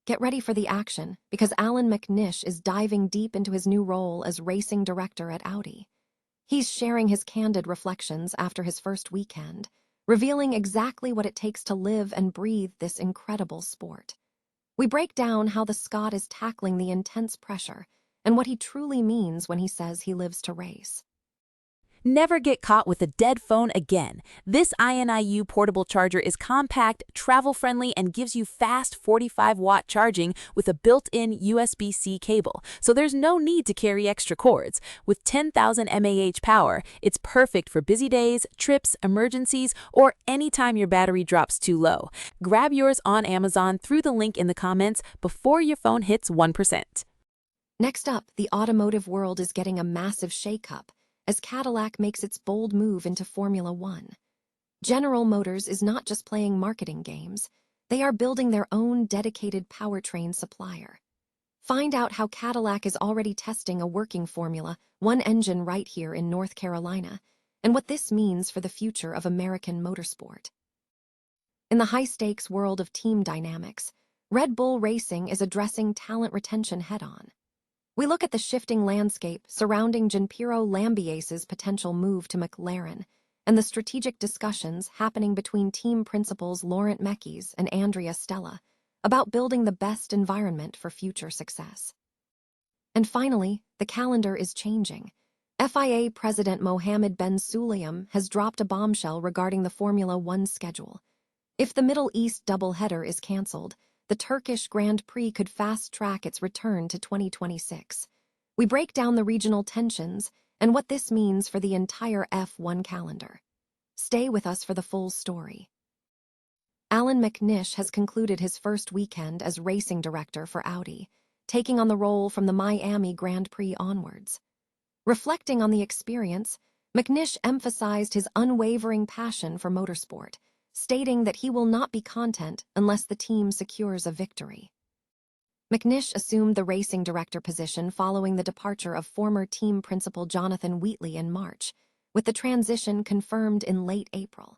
Get ready for the action, because Allan McNish is diving deep into his new role as racing director at Audi. He's sharing his candid reflections after his first weekend, revealing exactly what it takes to live and breathe this incredible sport. We break down how the Scot is tackling the intense pressure and what he truly means when he says he lives to race. Never get caught with a dead phone again. This INIU portable charger is compact, travel-friendly, and gives you fast 45-watt charging with a built-in USB-C cable, so there's no need to carry extra cords. With 10,000 mAh power, it's perfect for busy days, trips, emergencies, or anytime your battery drops too low. Grab yours on Amazon through the link in the comments before your phone hits 1%. Next up, the automotive world is getting a massive shakeup as Cadillac makes its bold move into Formula One. General Motors is not just playing marketing games, they are building their own dedicated powertrain supplier. Find out how Cadillac is already testing a working Formula One engine right here in North Carolina, and what this means for the future of American motorsport. In the high-stakes world of team dynamics, Red Bull Racing is addressing talent retention head-on. We look at the shifting landscape surrounding Gianpiero Lambiase's potential move to McLaren and the strategic discussions happening between team principals Laurent Mekies and Andrea Stella about building the best environment for future success. And finally, the calendar is changing. FIA President Mohammed Ben Sulayem has dropped a bombshell regarding the Formula One schedule. If the Middle East doubleheader is cancelled, the Turkish Grand Prix could fast-track its return to 2026. We break down the regional tensions and what this means for the entire F1 calendar. Stay with us for the full story. Allan McNish has concluded his first weekend as racing director for Audi, taking on the role from the Miami Grand Prix onwards. Reflecting on the experience, McNish emphasized his unwavering passion for motorsport, stating that he will not be content unless the team secures a victory. McNish assumed the racing director position following the departure of former team principal Jonathan Wheatley in March, with the transition confirmed in late April.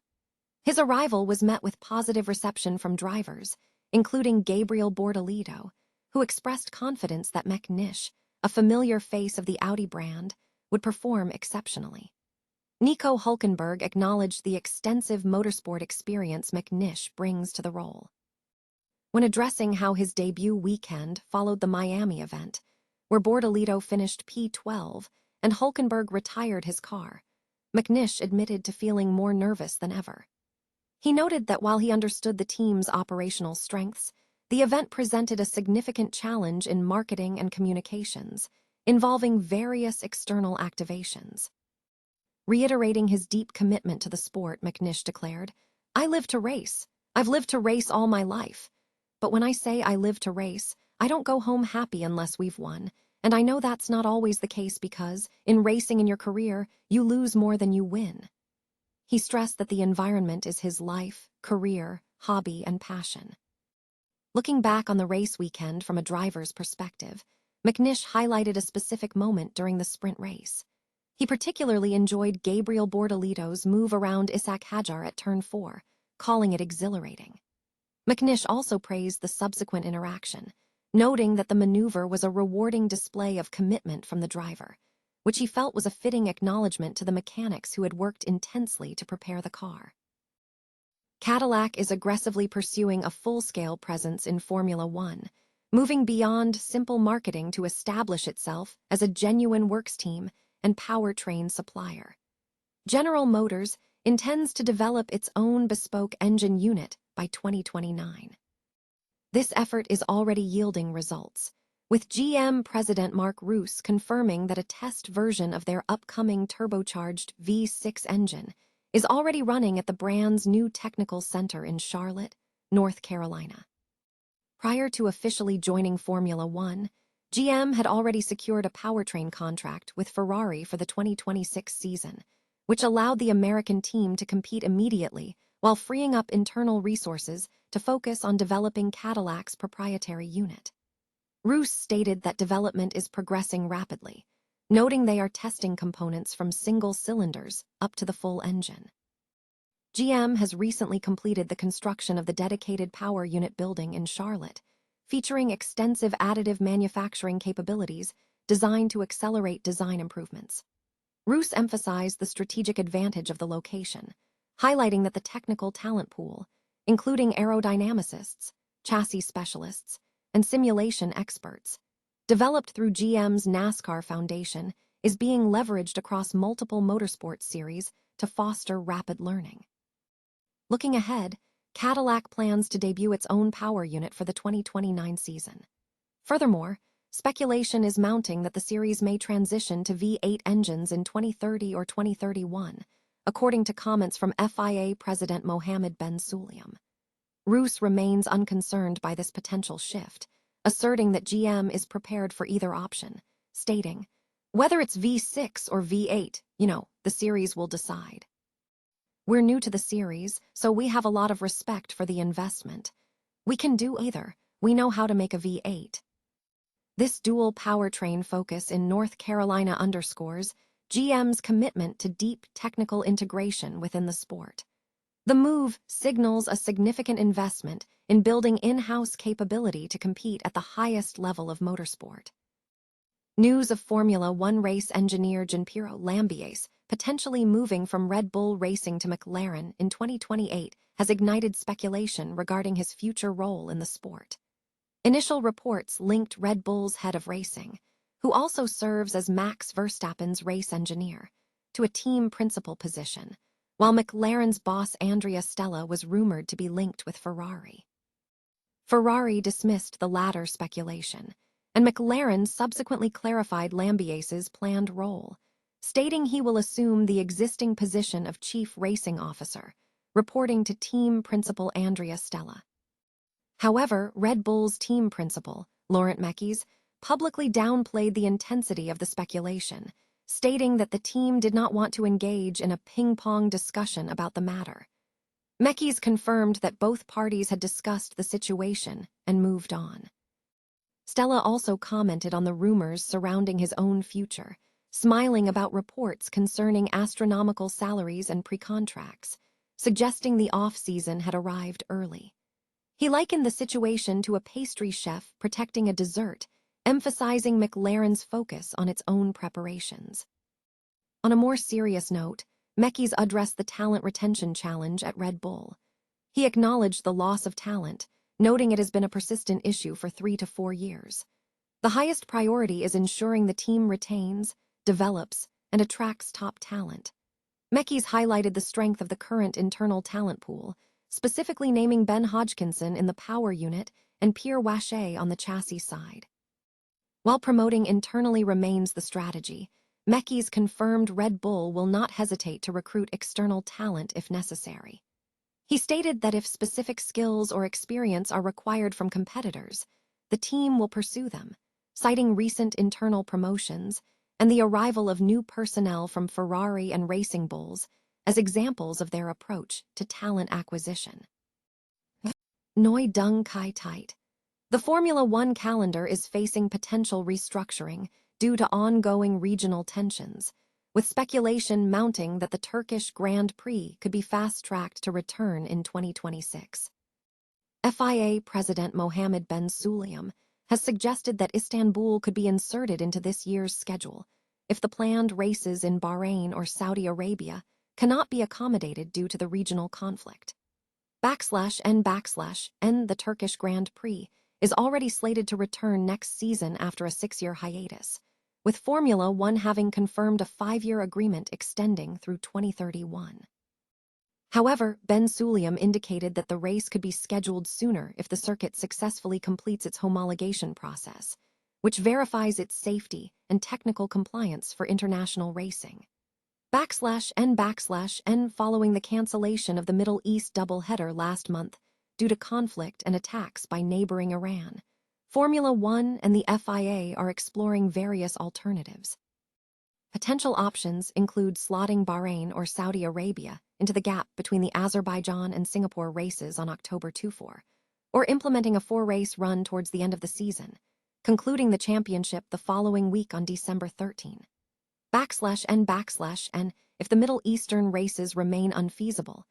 His arrival was met with positive reception from drivers, including Gabriel Bortolito, who expressed confidence that McNish, a familiar face of the Audi brand, would perform exceptionally. Nico Hülkenberg acknowledged the extensive motorsport experience McNish brings to the role. When addressing how his debut weekend followed the Miami event, where Bortolito finished P12 and Hülkenberg retired his car, McNish admitted to feeling more nervous than ever. He noted that while he understood the team's operational strengths, the event presented a significant challenge in marketing and communications, involving various external activations. Reiterating his deep commitment to the sport, McNish declared, "I live to race. I've lived to race all my life. But when I say I live to race, I don't go home happy unless we've won. And I know that's not always the case because, in racing in your career, you lose more than you win." He stressed that the environment is his life, career, hobby, and passion. Looking back on the race weekend from a driver's perspective, McNish highlighted a specific moment during the sprint race. He particularly enjoyed Gabriel Bortolito's move around Ishaq Hadjar at turn 4, calling it exhilarating. McNish also praised the subsequent interaction, noting that the maneuver was a rewarding display of commitment from the driver, which he felt was a fitting acknowledgement to the mechanics who had worked intensely to prepare the car. Cadillac is aggressively pursuing a full-scale presence in Formula One, moving beyond simple marketing to establish itself as a genuine works team and powertrain supplier. General Motors intends to develop its own bespoke engine unit by 2029. This effort is already yielding results, with GM President Mark Roos confirming that a test version of their upcoming turbocharged V6 engine is already running at the brand's new technical center in Charlotte, North Carolina. Prior to officially joining Formula One, GM had already secured a powertrain contract with Ferrari for the 2026 season, which allowed the American team to compete immediately while freeing up internal resources to focus on developing Cadillac's proprietary unit. Roos stated that development is progressing rapidly, noting they are testing components from single cylinders up to the full engine. GM has recently completed the construction of the dedicated power unit building in Charlotte, featuring extensive additive manufacturing capabilities designed to accelerate design improvements. Roos emphasized the strategic advantage of the location, highlighting that the technical talent pool, including aerodynamicists, chassis specialists, and simulation experts, developed through GM's NASCAR Foundation, is being leveraged across multiple motorsports series to foster rapid learning. Looking ahead, Cadillac plans to debut its own power unit for the 2029 season. Furthermore, speculation is mounting that the series may transition to V8 engines in 2030 or 2031, according to comments from FIA President Mohammed Ben Sulayem. Roos remains unconcerned by this potential shift, asserting that GM is prepared for either option, stating, "Whether it's V6 or V8, the series will decide. We're new to the series, so we have a lot of respect for the investment. We can do either. We know how to make a V8. This dual powertrain focus in North Carolina underscores GM's commitment to deep technical integration within the sport. The move signals a significant investment in building in-house capability to compete at the highest level of motorsport. News of Formula One race engineer Gianpiero Lambiase potentially moving from Red Bull Racing to McLaren in 2028 has ignited speculation regarding his future role in the sport. Initial reports linked Red Bull's head of racing, who also serves as Max Verstappen's race engineer, to a team principal position, while McLaren's boss Andrea Stella was rumored to be linked with Ferrari. Ferrari dismissed the latter speculation, and McLaren subsequently clarified Lambiase's planned role, stating he will assume the existing position of Chief Racing Officer, reporting to team principal Andrea Stella. However, Red Bull's team principal, Laurent McNish's, publicly downplayed the intensity of the speculation, stating that the team did not want to engage in a ping-pong discussion about the matter. McNish's confirmed that both parties had discussed the situation and moved on. Stella also commented on the rumors surrounding his own future, smiling about reports concerning astronomical salaries and pre-contracts, suggesting the off-season had arrived early. He likened the situation to a pastry chef protecting a dessert, emphasizing McLaren's focus on its own preparations. On a more serious note, McNish addressed the talent retention challenge at Red Bull. He acknowledged the loss of talent, noting it has been a persistent issue for 3 to 4 years. The highest priority is ensuring the team retains, develops, and attracts top talent. McNish highlighted the strength of the current internal talent pool, specifically naming Ben Hodgkinson in the power unit and Pierre Wache on the chassis side. While promoting internally remains the strategy, McNish confirmed Red Bull will not hesitate to recruit external talent if necessary. He stated that if specific skills or experience are required from competitors, the team will pursue them, citing recent internal promotions and the arrival of new personnel from Ferrari and Racing Bulls as examples of their approach to talent acquisition. Noi Dung Kai Tight. The Formula One calendar is facing potential restructuring due to ongoing regional tensions, with speculation mounting that the Turkish Grand Prix could be fast-tracked to return in 2026. FIA President Mohammed Ben Sulayem has suggested that Istanbul could be inserted into this year's schedule if the planned races in Bahrain or Saudi Arabia cannot be accommodated due to the regional conflict. The Turkish Grand Prix is already slated to return next season after a 6-year hiatus, with Formula One having confirmed a 5-year agreement extending through 2031. However, Ben Sulayem indicated that the race could be scheduled sooner if the circuit successfully completes its homologation process, which verifies its safety and technical compliance for international racing. Following the cancellation of the Middle East doubleheader last month due to conflict and attacks by neighboring Iran, Formula One and the FIA are exploring various alternatives. Potential options include slotting Bahrain or Saudi Arabia into the gap between the Azerbaijan and Singapore races on October 24, or implementing a 4-race run towards the end of the season, concluding the championship the following week on December 13. If the Middle Eastern races remain unfeasible,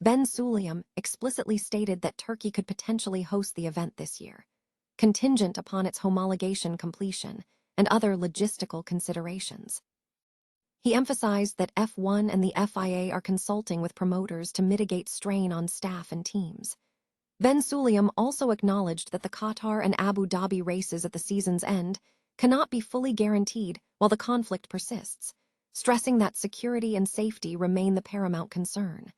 Ben Sulayem explicitly stated that Turkey could potentially host the event this year. contingent upon its homologation completion and other logistical considerations. He emphasized that F1 and the FIA are consulting with promoters to mitigate strain on staff and teams. Ben Sulayem also acknowledged that the Qatar and Abu Dhabi races at the season's end cannot be fully guaranteed while the conflict persists, stressing that security and safety remain the paramount concern.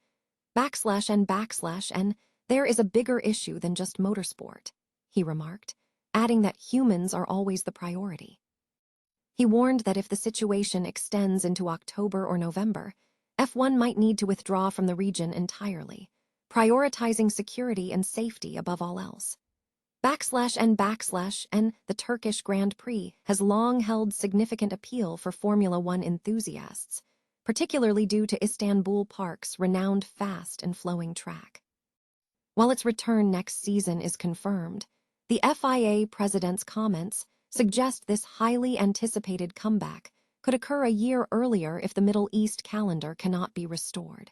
And there is a bigger issue than just motorsport, he remarked, adding that humans are always the priority. He warned that if the situation extends into October or November, F1 might need to withdraw from the region entirely, prioritizing security and safety above all else. And the Turkish Grand Prix has long held significant appeal for Formula One enthusiasts, particularly due to Istanbul Park's renowned fast and flowing track. While its return next season is confirmed, the FIA president's comments suggest this highly anticipated comeback could occur a year earlier if the Middle East calendar cannot be restored.